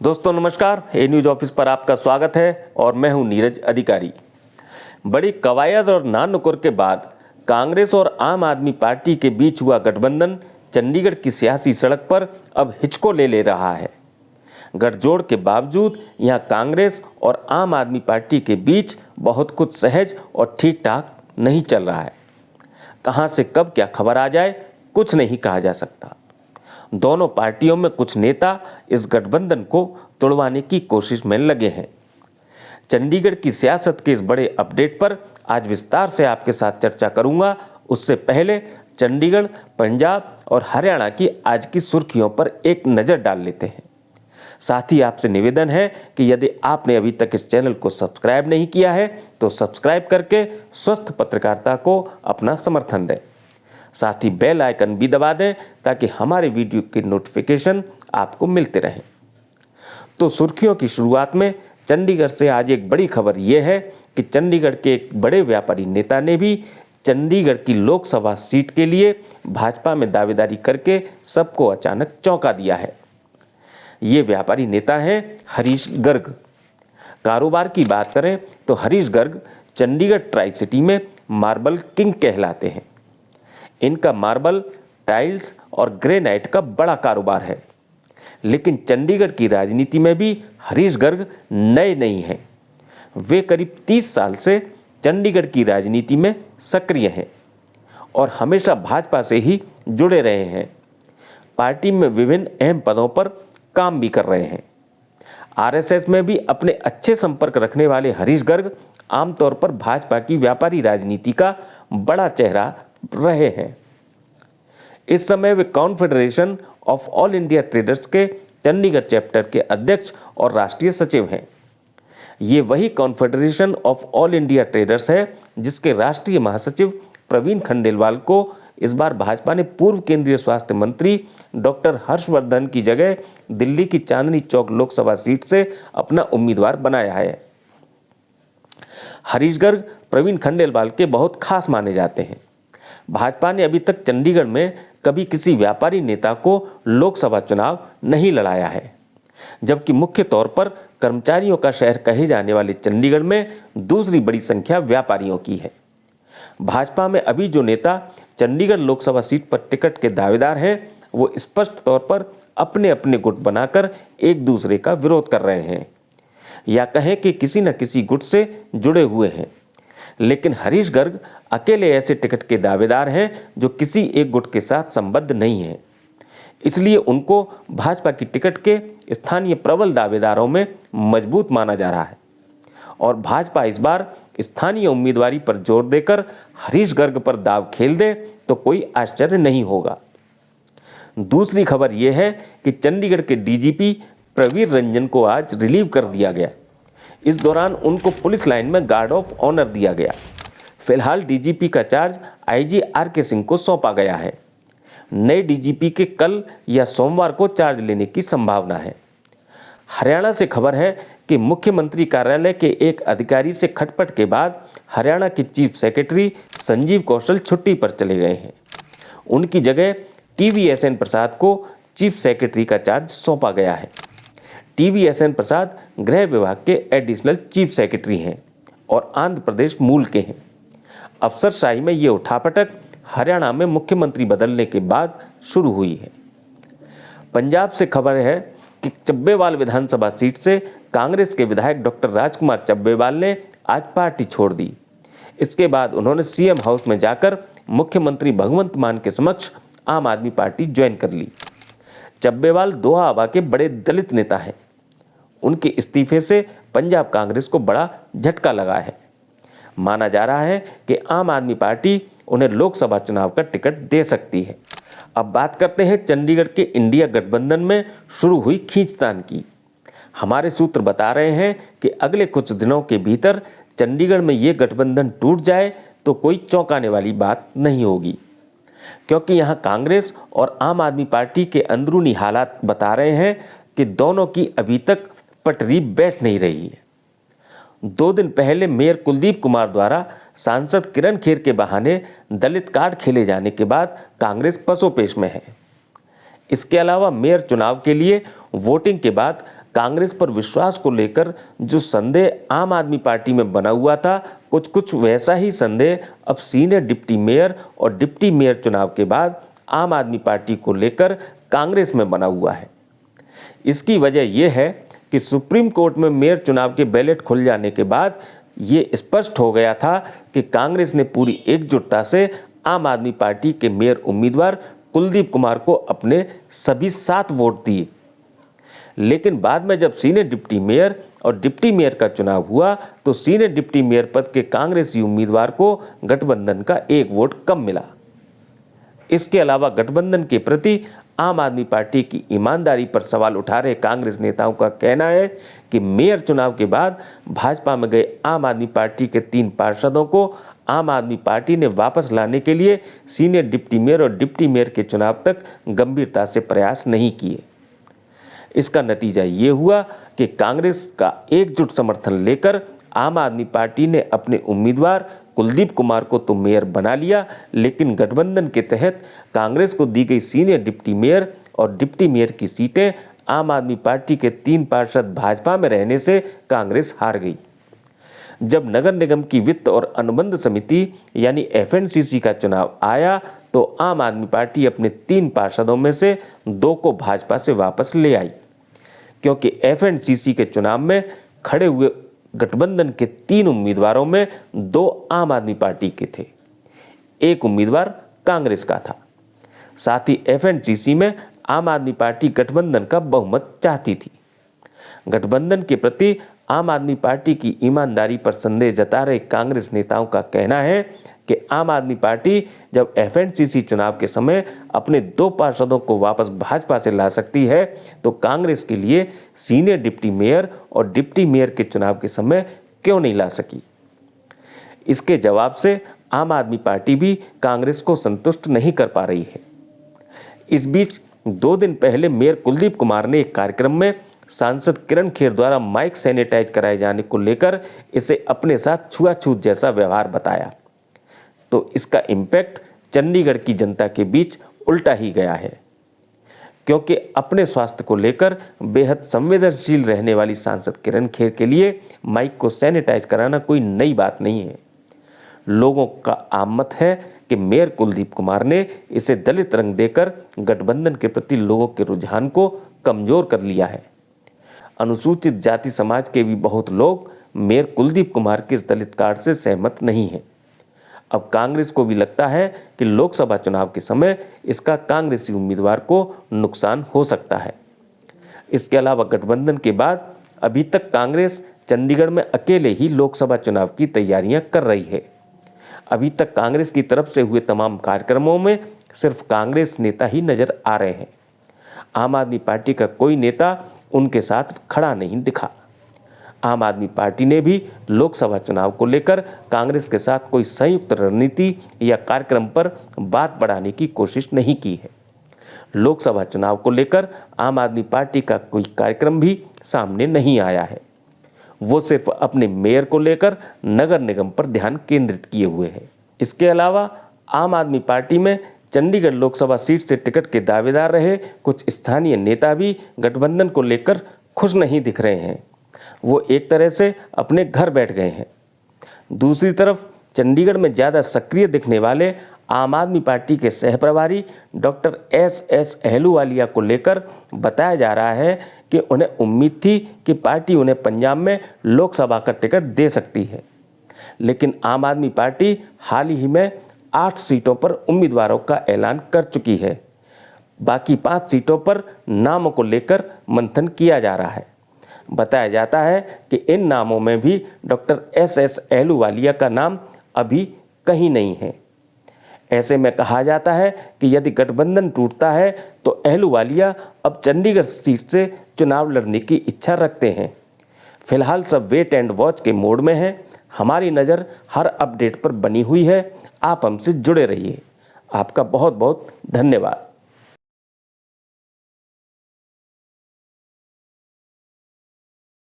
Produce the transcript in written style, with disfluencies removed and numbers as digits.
दोस्तों नमस्कार, ए news office पर आपका स्वागत है और मैं हूं नीरज अधिकारी। बड़ी कवायद और नानुकुर के बाद कांग्रेस और आम आदमी पार्टी के बीच हुआ गठबंधन चंडीगढ़ की सियासी सड़क पर अब हिचको ले रहा है। गठजोड़ के बावजूद यहां कांग्रेस और आम आदमी पार्टी के बीच बहुत कुछ सहज और ठीक ठाक नहीं चल रहा है। कहां से कब क्या खबर आ जाए कुछ नहीं कहा जा सकता। दोनों पार्टियों में कुछ नेता इस गठबंधन को तोड़वाने की कोशिश में लगे हैं। चंडीगढ़ की सियासत के इस बड़े अपडेट पर आज विस्तार से आपके साथ चर्चा करूंगा। उससे पहले चंडीगढ़, पंजाब और हरियाणा की आज की सुर्खियों पर एक नज़र डाल लेते हैं। साथ ही आपसे निवेदन है कि यदि आपने अभी तक इस चैनल को सब्सक्राइब नहीं किया है तो सब्सक्राइब करके स्वस्थ पत्रकारिता को अपना समर्थन दें। साथ ही बेल आइकन भी दबा दें ताकि हमारे वीडियो की नोटिफिकेशन आपको मिलते रहें। तो सुर्खियों की शुरुआत में चंडीगढ़ से आज एक बड़ी खबर यह है कि चंडीगढ़ के एक बड़े व्यापारी नेता ने भी चंडीगढ़ की लोकसभा सीट के लिए भाजपा में दावेदारी करके सबको अचानक चौंका दिया है। ये व्यापारी नेता हैं हरीश गर्ग। कारोबार की बात करें तो हरीश गर्ग चंडीगढ़ ट्राई सिटी में मार्बल किंग कहलाते हैं। इनका मार्बल, टाइल्स और ग्रेनाइट का बड़ा कारोबार है। लेकिन चंडीगढ़ की राजनीति में भी हरीश गर्ग नए नहीं हैं। वे करीब 30 साल से चंडीगढ़ की राजनीति में सक्रिय हैं और हमेशा भाजपा से ही जुड़े रहे हैं। पार्टी में विभिन्न अहम पदों पर काम भी कर रहे हैं। आरएसएस में भी अपने अच्छे संपर्क रखने वाले हरीश गर्ग आमतौर पर भाजपा की व्यापारी राजनीति का बड़ा चेहरा रहे हैं। इस समय वे confederation of all India traders के चंडीगढ़ चैप्टर के अध्यक्ष और राष्ट्रीय सचिव हैं। ये वही confederation of all India traders है जिसके राष्ट्रीय महासचिव प्रवीण खंडेलवाल को इस बार भाजपा ने पूर्व केंद्रीय स्वास्थ्य मंत्री डॉक्टर हर्षवर्धन की जगह दिल्ली की चांदनी चौक लोकसभा सीट से अपना उम्मीदवार बनाया है। हरीश गर्ग प्रवीण खंडेलवाल के बहुत खास माने जाते हैं। भाजपा ने अभी तक चंडीगढ़ में कभी किसी व्यापारी नेता को लोकसभा चुनाव नहीं लड़ाया है, जबकि मुख्य तौर पर कर्मचारियों का शहर कहे जाने वाले चंडीगढ़ में दूसरी बड़ी संख्या व्यापारियों की है। भाजपा में अभी जो नेता चंडीगढ़ लोकसभा सीट पर टिकट के दावेदार हैं, वो स्पष्ट तौर पर अपने अपने गुट बनाकर एक दूसरे का विरोध कर रहे हैं या कहें कि किसी न किसी गुट से जुड़े हुए हैं। लेकिन हरीश गर्ग अकेले ऐसे टिकट के दावेदार हैं जो किसी एक गुट के साथ संबद्ध नहीं हैं। इसलिए उनको भाजपा की टिकट के स्थानीय प्रबल दावेदारों में मजबूत माना जा रहा है और भाजपा इस बार स्थानीय उम्मीदवारी पर जोर देकर हरीश गर्ग पर दाव खेल दे तो कोई आश्चर्य नहीं होगा। दूसरी खबर यह है कि चंडीगढ़ के डीजीपी प्रवीर रंजन को आज रिलीव कर दिया गया। इस दौरान उनको पुलिस लाइन में गार्ड ऑफ ऑनर दिया गया। फिलहाल डीजीपी का चार्ज आईजी आरके सिंह को सौंपा गया है। नए डीजीपी के कल या सोमवार को चार्ज लेने की संभावना है। हरियाणा से खबर है कि मुख्यमंत्री कार्यालय के एक अधिकारी से खटपट के बाद हरियाणा के चीफ सेक्रेटरी संजीव कौशल छुट्टी पर चले गए हैं। उनकी जगह टीवीएसएन प्रसाद को चीफ सेक्रेटरी का चार्ज सौंपा गया है। टीवीएसएन प्रसाद गृह विभाग के एडिशनल चीफ सेक्रेटरी हैं और आंध्र प्रदेश मूल के हैं। अफसरशाही में ये उठापटक हरियाणा में मुख्यमंत्री बदलने के बाद शुरू हुई है। पंजाब से खबर है कि चब्बेवाल विधानसभा सीट से कांग्रेस के विधायक डॉक्टर राजकुमार चब्बेवाल ने आज पार्टी छोड़ दी। इसके बाद उन्होंने सीएम हाउस में जाकर मुख्यमंत्री भगवंत मान के समक्ष आम आदमी पार्टी ज्वाइन कर ली। चब्बेवाल दोआबा के बड़े दलित नेता हैं। उनके इस्तीफे से पंजाब कांग्रेस को बड़ा झटका लगा है। माना जा रहा है कि आम आदमी पार्टी उन्हें लोकसभा चुनाव का टिकट दे सकती है। अब बात करते हैं चंडीगढ़ के इंडिया गठबंधन में शुरू हुई खींचतान की। हमारे सूत्र बता रहे हैं कि अगले कुछ दिनों के भीतर चंडीगढ़ में ये गठबंधन टूट जाए तो कोई चौंकाने वाली बात नहीं होगी, क्योंकि यहाँ कांग्रेस और आम आदमी पार्टी के अंदरूनी हालात बता रहे हैं कि दोनों की अभी तक पटरी बैठ नहीं रही है। 2 दिन पहले मेयर कुलदीप कुमार द्वारा सांसद किरण खेर के बहाने दलित कार्ड खेले जाने के बाद कांग्रेस पसोपेश में है। इसके अलावा मेयर चुनाव के लिए वोटिंग के बाद कांग्रेस पर विश्वास को लेकर जो संदेह आम आदमी पार्टी में बना हुआ था, कुछ वैसा ही संदेह अब सीनियर डिप्टी मेयर और डिप्टी मेयर चुनाव के बाद आम आदमी पार्टी को लेकर कांग्रेस में बना हुआ है। इसकी वजह यह है कि सुप्रीम कोर्ट में मेयर चुनाव के बैलेट खुल जाने के बाद ये स्पष्ट हो गया था कि कांग्रेस ने पूरी एकजुटता से आम आदमी पार्टी के मेयर उम्मीदवार कुलदीप कुमार को अपने सभी 7 वोट दिए। लेकिन बाद में जब सीनियर डिप्टी मेयर और डिप्टी मेयर का चुनाव हुआ तो सीनियर डिप्टी मेयर पद के कांग्रेसी उम्मीदवार को गठबंधन का 1 वोट कम मिला। इसके अलावा गठबंधन के प्रति आम आदमी पार्टी की ईमानदारी पर सवाल उठा रहे कांग्रेस नेताओं का कहना है कि मेयर चुनाव के बाद भाजपा में गए आम आदमी पार्टी के 3 पार्षदों को आम आदमी पार्टी ने वापस लाने के लिए सीनियर डिप्टी मेयर और डिप्टी मेयर के चुनाव तक गंभीरता से प्रयास नहीं किए। इसका नतीजा ये हुआ कि कांग्रेस का एकजुट समर्थन लेकर आम आदमी पार्टी ने अपने उम्मीदवार कुलदीप कुमार को तो मेयर बना लिया, लेकिन गठबंधन के तहत कांग्रेस को दी गई सीनियर डिप्टी मेयर और डिप्टी मेयर की सीटें आम आदमी पार्टी के 3 पार्षद भाजपा में रहने से कांग्रेस हार गई। जब नगर निगम की वित्त और अनुबंध समिति यानी FNCC का चुनाव आया तो आम आदमी पार्टी अपने 3 पार्षदों में से 2 को भाजपा से वापस ले आई, क्योंकि FNCC के चुनाव में खड़े हुए गठबंधन के 3 उम्मीदवारों में 2 आम आदमी पार्टी के थे, 1 उम्मीदवार कांग्रेस का था। साथ ही FNCC में आम आदमी पार्टी गठबंधन का बहुमत चाहती थी। गठबंधन के प्रति आम आदमी पार्टी की ईमानदारी पर संदेह जता रहे कांग्रेस नेताओं का कहना है कि आम आदमी पार्टी जब FNCC चुनाव के समय अपने 2 पार्षदों को वापस भाजपा से ला सकती है तो कांग्रेस के लिए सीनियर डिप्टी मेयर और डिप्टी मेयर के चुनाव के समय क्यों नहीं ला सकी। इसके जवाब से आम आदमी पार्टी भी कांग्रेस को संतुष्ट नहीं कर पा रही है। इस बीच 2 दिन पहले मेयर कुलदीप कुमार ने एक कार्यक्रम में सांसद किरण खेर द्वारा माइक सैनिटाइज कराए जाने को लेकर इसे अपने साथ छुआछूत जैसा व्यवहार बताया, तो इसका इम्पैक्ट चंडीगढ़ की जनता के बीच उल्टा ही गया है, क्योंकि अपने स्वास्थ्य को लेकर बेहद संवेदनशील रहने वाली सांसद किरण खेर के लिए माइक को सैनिटाइज कराना कोई नई बात नहीं है। लोगों का आम मत है कि मेयर कुलदीप कुमार ने इसे दलित रंग देकर गठबंधन के प्रति लोगों के रुझान को कमजोर कर लिया है। अनुसूचित जाति समाज के भी बहुत लोग मेयर कुलदीप कुमार के इस दलित कार्ड से सहमत नहीं हैं। अब कांग्रेस को भी लगता है कि लोकसभा चुनाव के समय इसका कांग्रेसी उम्मीदवार को नुकसान हो सकता है। इसके अलावा गठबंधन के बाद अभी तक कांग्रेस चंडीगढ़ में अकेले ही लोकसभा चुनाव की तैयारियां कर रही है। अभी तक कांग्रेस की तरफ से हुए तमाम कार्यक्रमों में सिर्फ कांग्रेस नेता ही नजर आ रहे हैं। आम आदमी पार्टी का कोई नेता उनके साथ खड़ा नहीं दिखा। आम आदमी पार्टी ने भी लोकसभा चुनाव को लेकर कांग्रेस के साथ कोई संयुक्त रणनीति या कार्यक्रम पर बात बढ़ाने की कोशिश नहीं की है। लोकसभा चुनाव को लेकर आम आदमी पार्टी का कोई कार्यक्रम भी सामने नहीं आया है। वो सिर्फ अपने मेयर को लेकर नगर निगम पर ध्यान केंद्रित किए हुए है। इसके अलावा आम आदमी पार्टी में चंडीगढ़ लोकसभा सीट से टिकट के दावेदार रहे कुछ स्थानीय नेता भी गठबंधन को लेकर खुश नहीं दिख रहे हैं। वो एक तरह से अपने घर बैठ गए हैं। दूसरी तरफ चंडीगढ़ में ज़्यादा सक्रिय दिखने वाले आम आदमी पार्टी के सहप्रभारी डॉक्टर SS अहलूवालिया को लेकर बताया जा रहा है कि उन्हें उम्मीद थी कि पार्टी उन्हें पंजाब में लोकसभा का टिकट दे सकती है, लेकिन आम आदमी पार्टी हाल ही में 8 सीटों पर उम्मीदवारों का ऐलान कर चुकी है। बाकी 5 सीटों पर नामों को लेकर मंथन किया जा रहा है। बताया जाता है कि इन नामों में भी डॉक्टर SS अहलूवालिया का नाम अभी कहीं नहीं है। ऐसे में कहा जाता है कि यदि गठबंधन टूटता है तो अहलूवालिया अब चंडीगढ़ सीट से चुनाव लड़ने की इच्छा रखते हैं। फिलहाल सब वेट एंड वॉच के मोड में है। हमारी नज़र हर अपडेट पर बनी हुई है। आप हमसे जुड़े रहिए। आपका बहुत बहुत धन्यवाद।